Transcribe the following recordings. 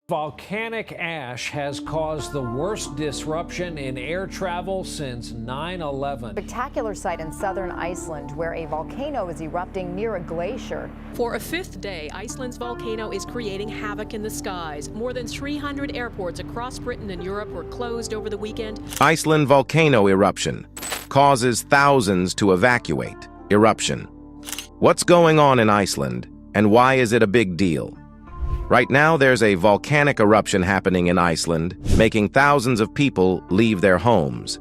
Volcanic ash has caused the worst disruption in air travel since 9/11. Spectacular site in southern Iceland where a volcano is erupting near a glacier. For a fifth day, Iceland's volcano is creating havoc in the skies. More than 300 airports across Britain and Europe were closed over the weekend. Iceland volcano eruption causes thousands to evacuate. Eruption. What's going on in Iceland, and why is it a big deal? Right now, there's a volcanic eruption happening in Iceland, making thousands of people leave their homes.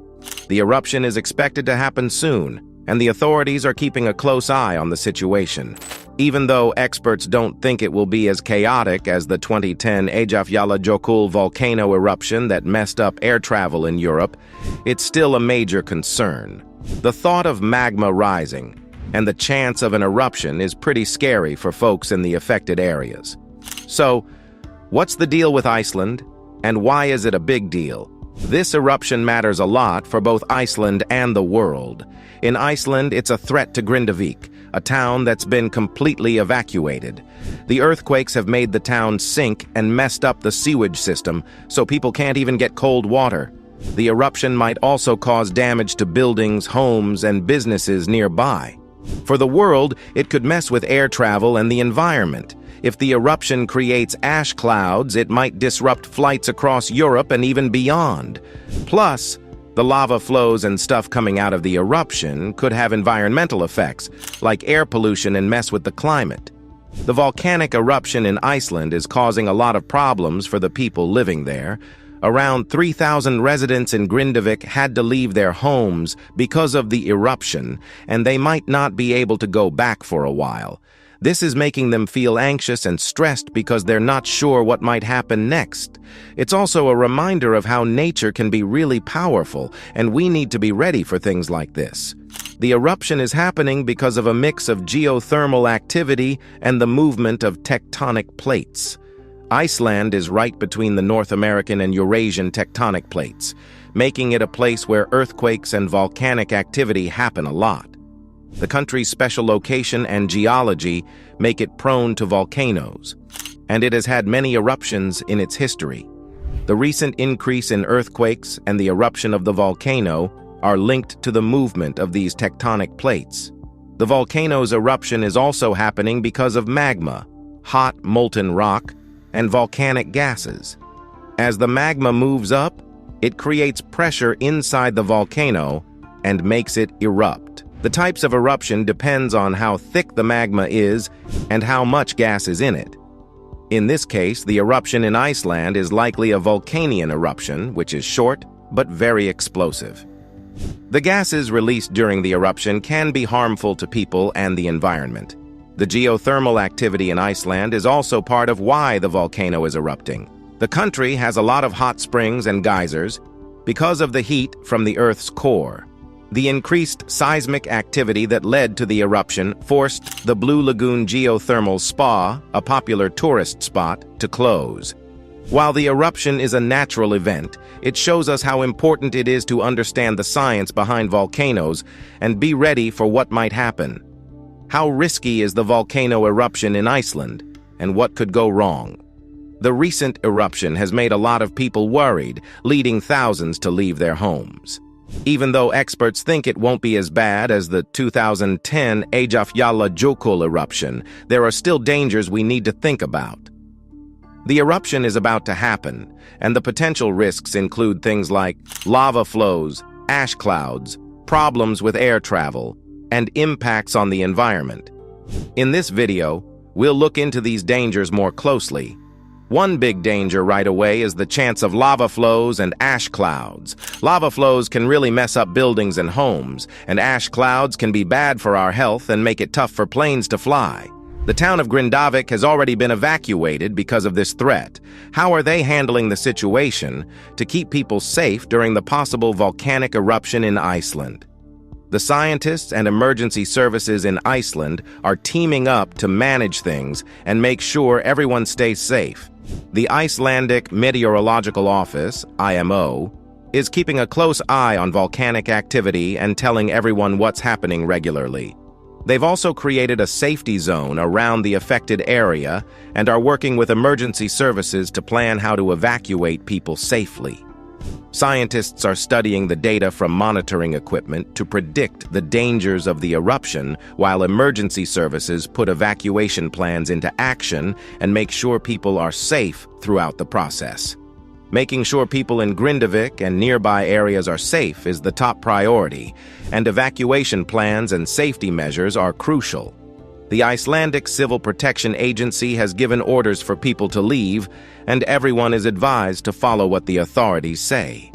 The eruption is expected to happen soon, and the authorities are keeping a close eye on the situation. Even though experts don't think it will be as chaotic as the 2010 Eyjafjallajökull volcano eruption that messed up air travel in Europe, it's still a major concern. The thought of magma rising and the chance of an eruption is pretty scary for folks in the affected areas. So, what's the deal with Iceland, and why is it a big deal? This eruption matters a lot for both Iceland and the world. In Iceland, it's a threat to Grindavík, a town that's been completely evacuated. The earthquakes have made the town sink and messed up the sewage system, so people can't even get cold water. The eruption might also cause damage to buildings, homes, and businesses nearby. For the world, it could mess with air travel and the environment. If the eruption creates ash clouds, it might disrupt flights across Europe and even beyond. Plus, the lava flows and stuff coming out of the eruption could have environmental effects, like air pollution, and mess with the climate. The volcanic eruption in Iceland is causing a lot of problems for the people living there. Around 3,000 residents in Grindavík had to leave their homes because of the eruption, and they might not be able to go back for a while. This is making them feel anxious and stressed because they're not sure what might happen next. It's also a reminder of how nature can be really powerful, and we need to be ready for things like this. The eruption is happening because of a mix of geothermal activity and the movement of tectonic plates. Iceland is right between the North American and Eurasian tectonic plates, making it a place where earthquakes and volcanic activity happen a lot. The country's special location and geology make it prone to volcanoes, and it has had many eruptions in its history. The recent increase in earthquakes and the eruption of the volcano are linked to the movement of these tectonic plates. The volcano's eruption is also happening because of magma, hot molten rock, and volcanic gases. As the magma moves up, it creates pressure inside the volcano and makes it erupt. The types of eruption depends on how thick the magma is and how much gas is in it. In this case, the eruption in Iceland is likely a volcanic eruption, which is short but very explosive. The gases released during the eruption can be harmful to people and the environment. The geothermal activity in Iceland is also part of why the volcano is erupting. The country has a lot of hot springs and geysers because of the heat from the Earth's core. The increased seismic activity that led to the eruption forced the Blue Lagoon geothermal spa, a popular tourist spot, to close. While the eruption is a natural event, it shows us how important it is to understand the science behind volcanoes and be ready for what might happen. How risky is the volcano eruption in Iceland, and what could go wrong? The recent eruption has made a lot of people worried, leading thousands to leave their homes. Even though experts think it won't be as bad as the 2010 Eyjafjallajökull eruption, there are still dangers we need to think about. The eruption is about to happen, and the potential risks include things like lava flows, ash clouds, problems with air travel, and impacts on the environment. In this video, we'll look into these dangers more closely. One big danger right away is the chance of lava flows and ash clouds. Lava flows can really mess up buildings and homes, and ash clouds can be bad for our health and make it tough for planes to fly. The town of Grindavík has already been evacuated because of this threat. How are they handling the situation to keep people safe during the possible volcanic eruption in Iceland? The scientists and emergency services in Iceland are teaming up to manage things and make sure everyone stays safe. The Icelandic Meteorological Office, IMO, is keeping a close eye on volcanic activity and telling everyone what's happening regularly. They've also created a safety zone around the affected area and are working with emergency services to plan how to evacuate people safely. Scientists are studying the data from monitoring equipment to predict the dangers of the eruption, while emergency services put evacuation plans into action and make sure people are safe throughout the process. Making sure people in Grindavík and nearby areas are safe is the top priority, and evacuation plans and safety measures are crucial. The Icelandic Civil Protection Agency has given orders for people to leave, and everyone is advised to follow what the authorities say.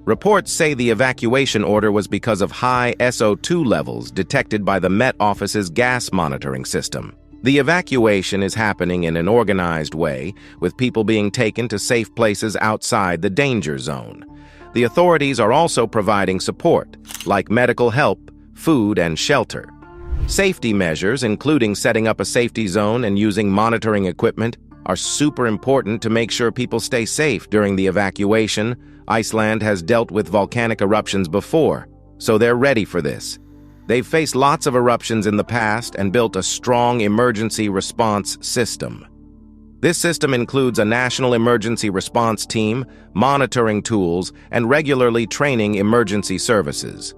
Reports say the evacuation order was because of high SO2 levels detected by the Met Office's gas monitoring system. The evacuation is happening in an organized way, with people being taken to safe places outside the danger zone. The authorities are also providing support, like medical help, food, and shelter. Safety measures, including setting up a safety zone and using monitoring equipment, are super important to make sure people stay safe during the evacuation. Iceland has dealt with volcanic eruptions before, so they're ready for this. They've faced lots of eruptions in the past and built a strong emergency response system. This system includes a national emergency response team, monitoring tools, and regularly training emergency services.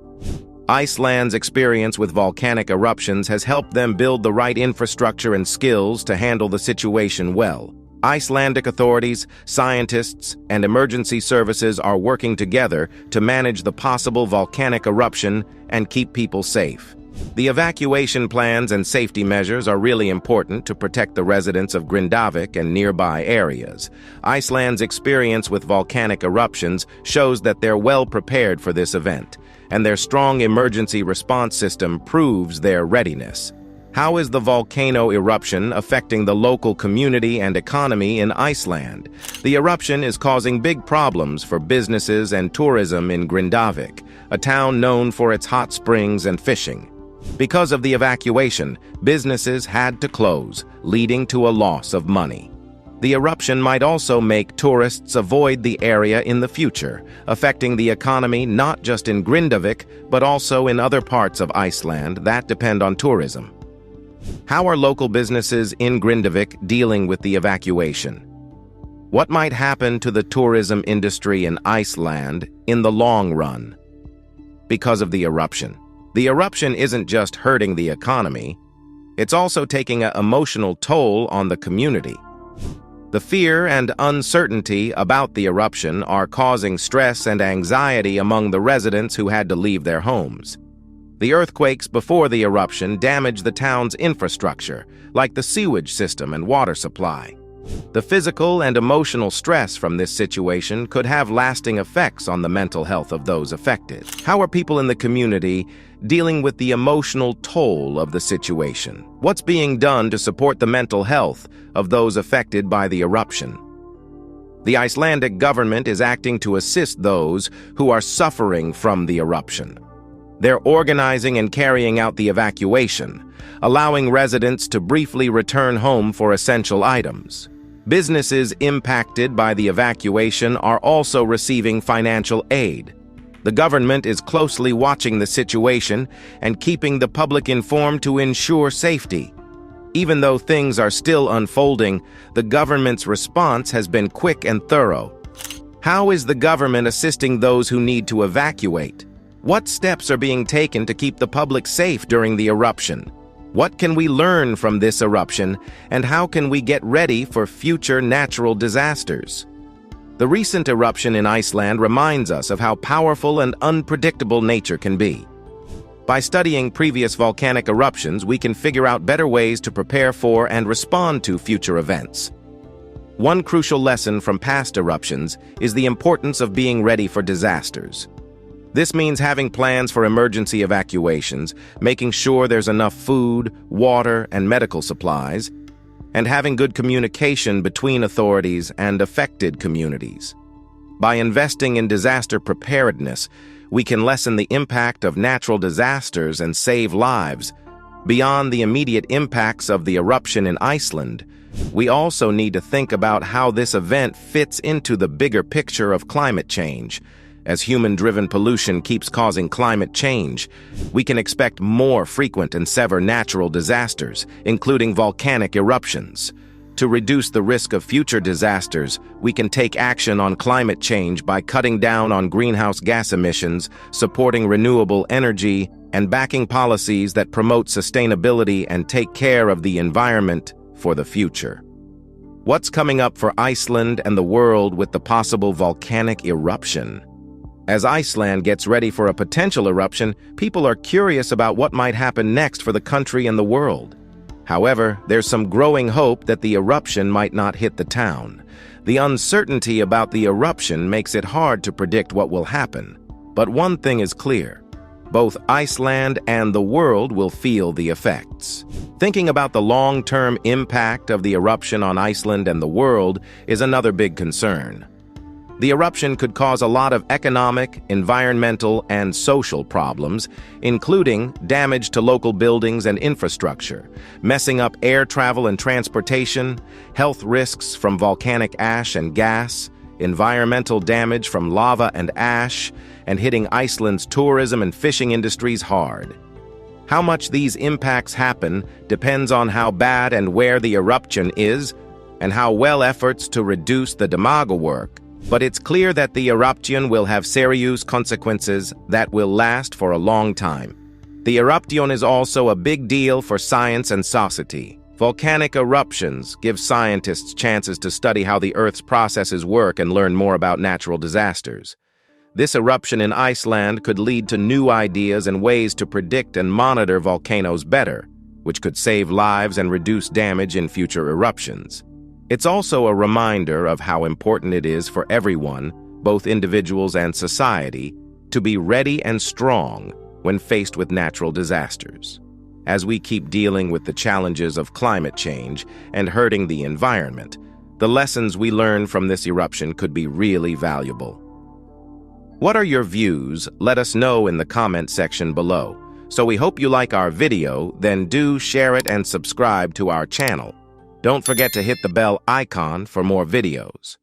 Iceland's experience with volcanic eruptions has helped them build the right infrastructure and skills to handle the situation well. Icelandic authorities, scientists, and emergency services are working together to manage the possible volcanic eruption and keep people safe. The evacuation plans and safety measures are really important to protect the residents of Grindavík and nearby areas. Iceland's experience with volcanic eruptions shows that they're well prepared for this event, and their strong emergency response system proves their readiness. How is the volcano eruption affecting the local community and economy in Iceland? The eruption is causing big problems for businesses and tourism in Grindavík, a town known for its hot springs and fishing. Because of the evacuation, businesses had to close, leading to a loss of money. The eruption might also make tourists avoid the area in the future, affecting the economy not just in Grindavík, but also in other parts of Iceland that depend on tourism. How are local businesses in Grindavík dealing with the evacuation? What might happen to the tourism industry in Iceland in the long run? Because of the eruption. The eruption isn't just hurting the economy, it's also taking an emotional toll on the community. The fear and uncertainty about the eruption are causing stress and anxiety among the residents who had to leave their homes. The earthquakes before the eruption damaged the town's infrastructure, like the sewage system and water supply. The physical and emotional stress from this situation could have lasting effects on the mental health of those affected. How are people in the community dealing with the emotional toll of the situation? What's being done to support the mental health of those affected by the eruption? The Icelandic government is acting to assist those who are suffering from the eruption. They're organizing and carrying out the evacuation, allowing residents to briefly return home for essential items. Businesses impacted by the evacuation are also receiving financial aid. The government is closely watching the situation and keeping the public informed to ensure safety. Even though things are still unfolding, the government's response has been quick and thorough. How is the government assisting those who need to evacuate? What steps are being taken to keep the public safe during the eruption? What can we learn from this eruption, and how can we get ready for future natural disasters? The recent eruption in Iceland reminds us of how powerful and unpredictable nature can be. By studying previous volcanic eruptions, we can figure out better ways to prepare for and respond to future events. One crucial lesson from past eruptions is the importance of being ready for disasters. This means having plans for emergency evacuations, making sure there's enough food, water, and medical supplies, and having good communication between authorities and affected communities. By investing in disaster preparedness, we can lessen the impact of natural disasters and save lives. Beyond the immediate impacts of the eruption in Iceland, we also need to think about how this event fits into the bigger picture of climate change. As human-driven pollution keeps causing climate change, we can expect more frequent and severe natural disasters, including volcanic eruptions. To reduce the risk of future disasters, we can take action on climate change by cutting down on greenhouse gas emissions, supporting renewable energy, and backing policies that promote sustainability and take care of the environment for the future. What's coming up for Iceland and the world with the possible volcanic eruption? As Iceland gets ready for a potential eruption, people are curious about what might happen next for the country and the world. However, there's some growing hope that the eruption might not hit the town. The uncertainty about the eruption makes it hard to predict what will happen. But one thing is clear: both Iceland and the world will feel the effects. Thinking about the long-term impact of the eruption on Iceland and the world is another big concern. The eruption could cause a lot of economic, environmental, and social problems, including damage to local buildings and infrastructure, messing up air travel and transportation, health risks from volcanic ash and gas, environmental damage from lava and ash, and hitting Iceland's tourism and fishing industries hard. How much these impacts happen depends on how bad and where the eruption is, and how well efforts to reduce the damage work. But it's clear that the eruption will have serious consequences that will last for a long time. The eruption is also a big deal for science and society. Volcanic eruptions give scientists chances to study how the Earth's processes work and learn more about natural disasters. This eruption in Iceland could lead to new ideas and ways to predict and monitor volcanoes better, which could save lives and reduce damage in future eruptions. It's also a reminder of how important it is for everyone, both individuals and society, to be ready and strong when faced with natural disasters. As we keep dealing with the challenges of climate change and hurting the environment, the lessons we learn from this eruption could be really valuable. What are your views? Let us know in the comment section below. So we hope you like our video, then do share it and subscribe to our channel. Don't forget to hit the bell icon for more videos.